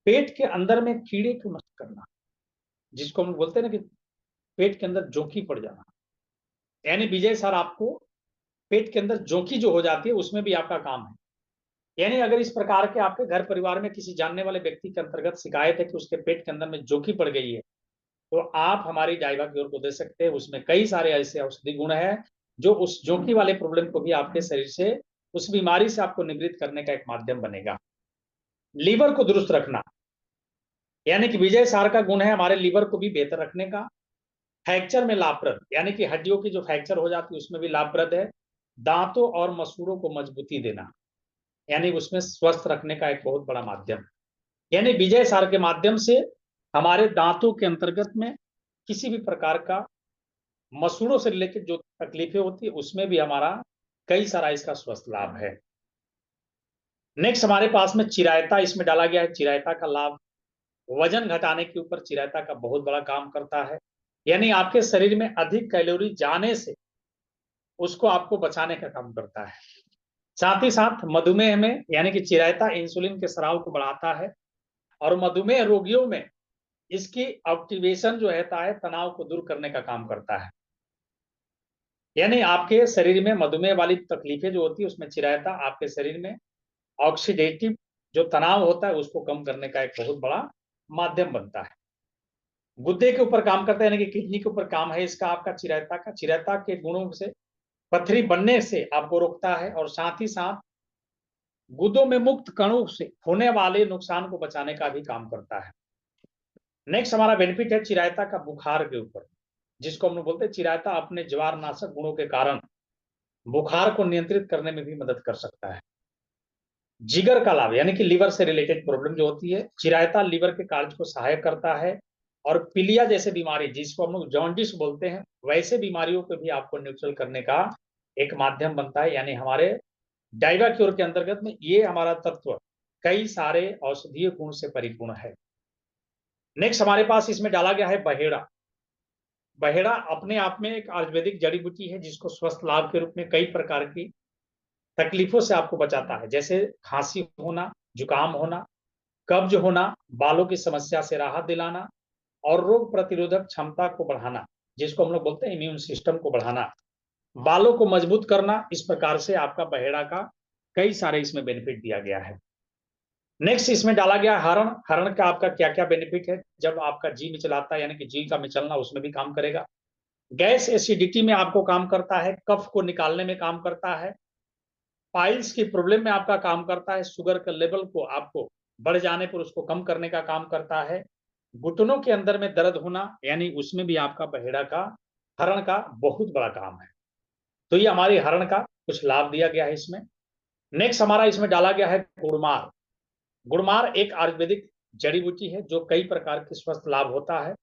पेट के अंदर में कीड़े को नष्ट करना, जिसको हम बोलते हैं ना कि पेट के अंदर जोंकी पड़ जाना, यानी विजय सर आपको पेट के अंदर जोंकी जो हो जाती है उसमें भी आपका काम है। यानी अगर इस प्रकार के आपके घर परिवार में किसी जानने वाले व्यक्ति के अंतर्गत शिकायत है कि उसके पेट के अंदर में जोंकी पड़ गई है, तो आप हमारी डाइवा क्योर को दे सकते हैं। उसमें कई सारे ऐसे औषधि गुण हैं जो उस जोंकी वाले प्रॉब्लम को भी आपके शरीर से, उस बीमारी से आपको निवृत्त करने का एक माध्यम बनेगा। लीवर को दुरुस्त रखना, यानी कि विजय सार का गुण है हमारे लीवर को भी बेहतर रखने का। फ्रैक्चर में लाभप्रद, यानी कि हड्डियों की जो फ्रैक्चर हो जाती है उसमें भी लाभप्रद है। दांतों और मसूड़ों को मजबूती देना, यानी उसमें स्वस्थ रखने का एक बहुत बड़ा माध्यम। यानी विजय सार के माध्यम से हमारे दांतों के अंतर्गत में किसी भी प्रकार का मसूड़ों से रिलेटेड जो तकलीफें होती है उसमें भी हमारा कई सारा इसका स्वस्थ लाभ है। नेक्स्ट हमारे पास में चिरायता इसमें डाला गया है। चिरायता का लाभ वजन घटाने के ऊपर चिरायता का बहुत बड़ा काम करता है, यानी आपके शरीर में अधिक कैलोरी जाने से उसको आपको बचाने का काम करता है। साथ ही साथ मधुमेह में, यानी कि चिरायता इंसुलिन के स्राव को बढ़ाता है। और मधुमेह रोगियों में इसकी एक्टिवेशन जो रहता है तनाव को दूर करने का काम करता है। यानी आपके शरीर में मधुमेह वाली तकलीफें जो होती है उसमें चिरायता आपके शरीर में ऑक्सीडेटिव जो तनाव होता है उसको कम करने का एक बहुत बड़ा माध्यम बनता है। गुर्दे के ऊपर काम करता है, यानी कि किडनी के ऊपर काम है इसका आपका चिरायता का। चिरायता के गुणों से पथरी बनने से आपको रोकता है और साथ ही साथ गुर्दों में मुक्त कणों से होने वाले नुकसान को बचाने का भी काम करता है। नेक्स्ट हमारा बेनिफिट है चिरायता का बुखार के ऊपर, जिसको हम लोग बोलते हैं चिरायता अपने ज्वार नाशक गुणों के कारण बुखार को नियंत्रित करने में भी मदद कर सकता है। जिगर का लाभ, यानी कि लीवर से रिलेटेड प्रॉब्लम जो होती है, चिरायता लीवर के कार्य को सहायक करता है। और पीलिया जैसे बीमारी जिसको हम लोग जॉन्डिस बोलते हैं, वैसे बीमारियों को भी आपको न्यूट्रल करने का एक माध्यम बनता है। यानी हमारे डाइवा क्योर के अंतर्गत में ये हमारा तत्व कई सारे औषधीय गुण से परिपूर्ण है। नेक्स्ट हमारे पास इसमें डाला गया है बहेड़ा। बहेड़ा अपने आप में एक आयुर्वेदिक जड़ी बूटी है जिसको स्वस्थ लाभ के रूप में कई प्रकार की तकलीफों से आपको बचाता है, जैसे खांसी होना, जुकाम होना, कब्ज होना, बालों की समस्या से राहत दिलाना और रोग प्रतिरोधक क्षमता को बढ़ाना, जिसको हम लोग बोलते हैं इम्यून सिस्टम को बढ़ाना, बालों को मजबूत करना, इस प्रकार से आपका बहेड़ा का कई सारे इसमें बेनिफिट दिया गया है। नेक्स्ट इसमें डाला गया हरण। हरण का आपका क्या क्या बेनिफिट है, जब आपका जी मिचलाता है यानी कि जी का मिचलना, उसमें भी काम करेगा। गैस एसिडिटी में आपको काम करता है, कफ को निकालने में काम करता है, पाइल्स की प्रॉब्लम में आपका काम करता है, शुगर का लेवल को आपको बढ़ जाने पर उसको कम करने का काम करता है, घुटनों के अंदर में दर्द होना यानी उसमें भी आपका बहेड़ा का हरण का बहुत बड़ा काम है। तो ये हमारी हरण का कुछ लाभ दिया गया है इसमें। नेक्स्ट हमारा इसमें डाला गया है गुड़मार। गुड़मार एक आयुर्वेदिक जड़ी बूटी है जो कई प्रकार के स्वस्थ लाभ होता है,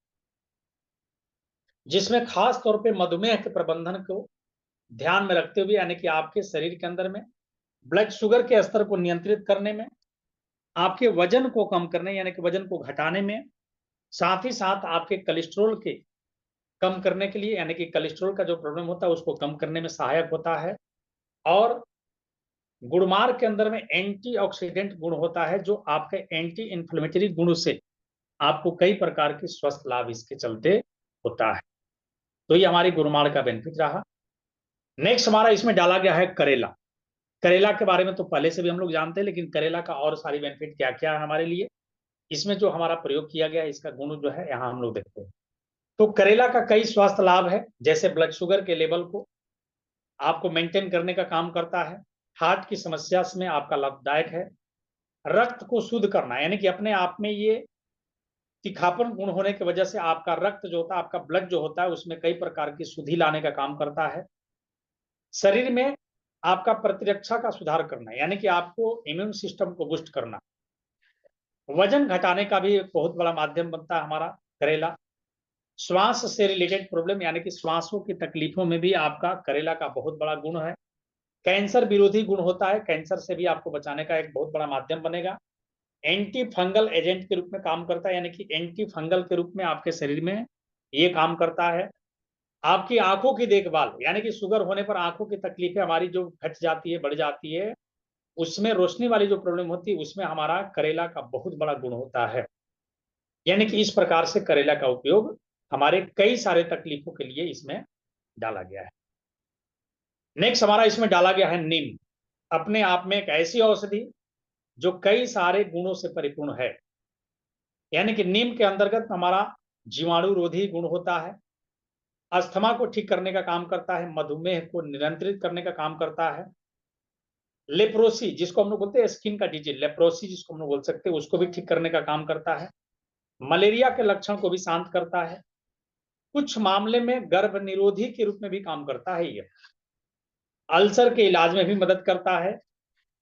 जिसमें खास तौर पे मधुमेह के प्रबंधन को ध्यान में रखते हुए यानी कि आपके शरीर के अंदर में ब्लड शुगर के स्तर को नियंत्रित करने में, आपके वजन को कम करने यानी कि वजन को घटाने में, साथ ही साथ आपके कोलेस्ट्रॉल के कम करने के लिए यानी कि कोलेस्ट्रॉल का जो प्रॉब्लम होता है उसको कम करने में सहायक होता है। और गुड़मार के अंदर में एंटीऑक्सीडेंट गुण होता है जो आपके एंटी इंफ्लेमेटरी गुण से आपको कई प्रकार के स्वस्थ लाभ इसके चलते होता है। तो ये हमारी गुड़मार का बेनिफिट रहा। नेक्स्ट हमारा इसमें डाला गया है करेला। करेला के बारे में तो पहले से भी हम लोग जानते हैं, लेकिन करेला का और सारी बेनिफिट क्या क्या है हमारे लिए, इसमें जो हमारा प्रयोग किया गया है इसका गुण जो है यहाँ हम लोग देखते हैं। तो करेला का कई स्वास्थ्य लाभ है, जैसे ब्लड शुगर के लेवल को आपको मेंटेन करने का काम करता है, हार्ट की समस्या में आपका लाभदायक है, रक्त को शुद्ध करना यानी कि अपने आप में ये तीखापन गुण होने की वजह से आपका रक्त जो होता है, आपका ब्लड जो होता है उसमें कई प्रकार की शुद्धि लाने का काम करता है। शरीर में आपका प्रतिरक्षा का सुधार करना यानी कि आपको इम्यून सिस्टम को बूस्ट करना, वजन घटाने का भी एक बहुत बड़ा माध्यम बनता है हमारा करेला। श्वास से रिलेटेड प्रॉब्लम यानी कि श्वासों की तकलीफों में भी आपका करेला का बहुत बड़ा गुण है। कैंसर विरोधी गुण होता है, कैंसर से भी आपको बचाने का एक बहुत बड़ा माध्यम बनेगा। एंटी फंगल एजेंट के रूप में काम करता है यानी कि एंटी फंगल के रूप में आपके शरीर में ये काम करता है। आपकी आंखों की देखभाल यानी कि शुगर होने पर आंखों की तकलीफें हमारी जो घट जाती है, बढ़ जाती है, उसमें रोशनी वाली जो प्रॉब्लम होती है उसमें हमारा करेला का बहुत बड़ा गुण होता है। यानी कि इस प्रकार से करेला का उपयोग हमारे कई सारे तकलीफों के लिए इसमें डाला गया है। नेक्स्ट हमारा इसमें डाला गया है नीम। अपने आप में एक ऐसी औषधि जो कई सारे गुणों से परिपूर्ण है, यानी कि नीम के अंतर्गत हमारा जीवाणु रोधी गुण होता है, अस्थमा को ठीक करने का काम करता है, मधुमेह को नियंत्रित करने का काम करता है, लेप्रोसी जिसको हम लोग बोलते हैं स्किन का डिजीज, लेप्रोसी जिसको हम लोग बोल सकते हैं, उसको भी ठीक करने का काम करता है, मलेरिया के लक्षण को भी शांत करता है, कुछ मामले में गर्भ निरोधी के रूप में भी काम करता है, ये अल्सर के इलाज में भी मदद करता है,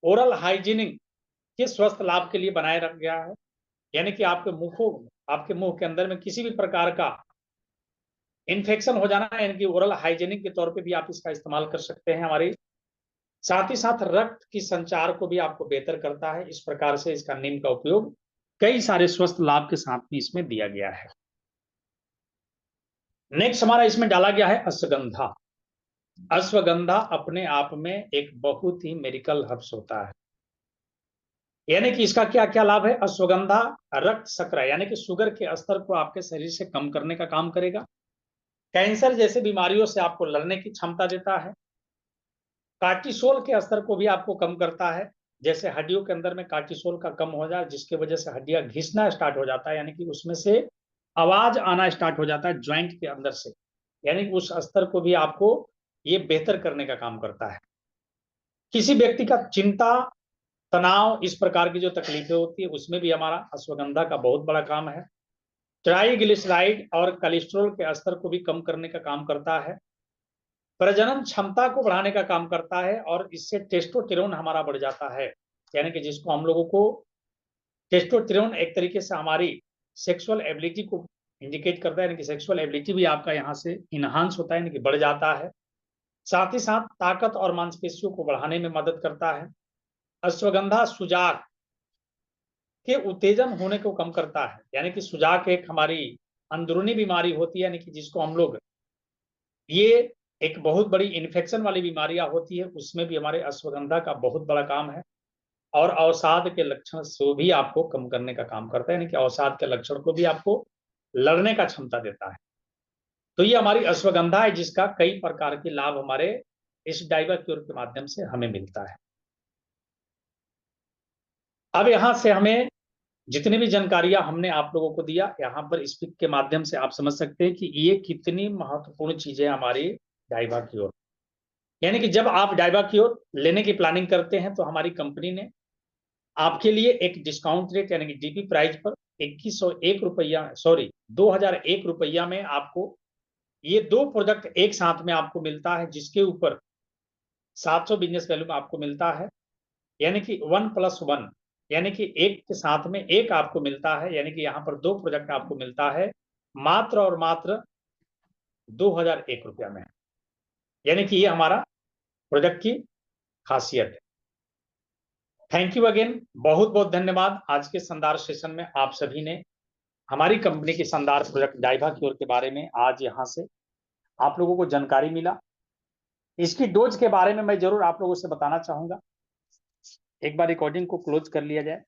ओरल हाइजीनिंग के स्वस्थ लाभ के लिए बनाए रख गया है, यानी कि आपके मुंह के अंदर में किसी भी प्रकार का इन्फेक्शन हो जाना है यानी कि ओरल हाइजीनिक के तौर पे भी आप इसका इस्तेमाल कर सकते हैं हमारी। साथ ही साथ रक्त की संचार को भी आपको बेहतर करता है। इस प्रकार से इसका नीम का उपयोग कई सारे स्वस्थ लाभ के साथ में इसमें दिया गया है। नेक्स्ट हमारा इसमें डाला गया है अश्वगंधा। अश्वगंधा अपने आप में एक बहुत ही मेडिकल हर्ब्स होता है, यानी कि इसका क्या क्या लाभ है। अश्वगंधा रक्त शर्करा यानी कि शुगर के स्तर को आपके शरीर से कम करने का काम करेगा, कैंसर जैसे बीमारियों से आपको लड़ने की क्षमता देता है, कार्टिसोल के स्तर को भी आपको कम करता है, जैसे हड्डियों के अंदर में कार्टिसोल का कम हो जाए जिसकी वजह से हड्डियां घिसना स्टार्ट हो जाता है, यानी कि उसमें से आवाज आना स्टार्ट हो जाता है ज्वाइंट के अंदर से, यानी कि उस स्तर को भी आपको ये बेहतर करने का काम करता है। किसी व्यक्ति का चिंता, तनाव, इस प्रकार की जो तकलीफें होती है उसमें भी हमारा अश्वगंधा का बहुत बड़ा काम है। ट्राइग्लिसराइड और कोलेस्ट्रॉल के स्तर को भी कम करने का काम करता है, प्रजनन क्षमता को बढ़ाने का काम करता है, और इससे टेस्टोस्टेरोन हमारा बढ़ जाता है, यानी कि जिसको हम लोगों को टेस्टोस्टेरोन एक तरीके से हमारी सेक्सुअल एबिलिटी को इंडिकेट करता है, यानी कि सेक्सुअल एबिलिटी भी आपका यहाँ से इनहांस होता है, यानी कि बढ़ जाता है। साथ ही साथ ताकत और मांसपेशियों को बढ़ाने में मदद करता है। अश्वगंधा सुजाक के उत्तेजन होने को कम करता है, यानी कि सुजाक एक हमारी अंदरूनी बीमारी होती है, यानी कि जिसको हम लोग ये एक बहुत बड़ी इन्फेक्शन वाली बीमारियां होती है, उसमें भी हमारे अश्वगंधा का बहुत बड़ा काम है। और अवसाद के लक्षण से भी आपको कम करने का काम करता है, यानी कि अवसाद के लक्षण को भी आपको लड़ने का क्षमता देता है। तो ये हमारी अश्वगंधा है, जिसका कई प्रकार के लाभ हमारे इस डाइवाक्योर के माध्यम से हमें मिलता है। अब यहां से हमें जितनी भी जानकारियां हमने आप लोगों को दिया, यहाँ पर इस पिक के माध्यम से आप समझ सकते हैं कि ये कितनी महत्वपूर्ण चीजें हमारी डाइवाक्योर। यानी कि जब आप डाइवाक्योर लेने की प्लानिंग करते हैं तो हमारी कंपनी ने आपके लिए एक डिस्काउंट रेट यानी कि डीपी प्राइस पर 2101 रुपया, सॉरी 2001 रुपया में आपको ये दो प्रोडक्ट एक साथ में आपको मिलता है, जिसके ऊपर 700 बिजनेस वैल्यू में आपको मिलता है। यानी कि 1+1, यानी कि एक के साथ में एक आपको मिलता है, यानी कि यहाँ पर दो प्रोडक्ट आपको मिलता है मात्र और मात्र 2001 रुपया में। यानी कि ये हमारा प्रोडक्ट की खासियत है। थैंक यू अगेन, बहुत बहुत धन्यवाद। आज के शानदार सेशन में आप सभी ने हमारी कंपनी के शानदार प्रोडक्ट डाइवाक्योर के बारे में आज यहाँ से आप लोगों को जानकारी मिला। इसकी डोज के बारे में मैं जरूर आप लोगों से बताना चाहूंगा। एक बार रिकॉर्डिंग को क्लोज कर लिया जाए।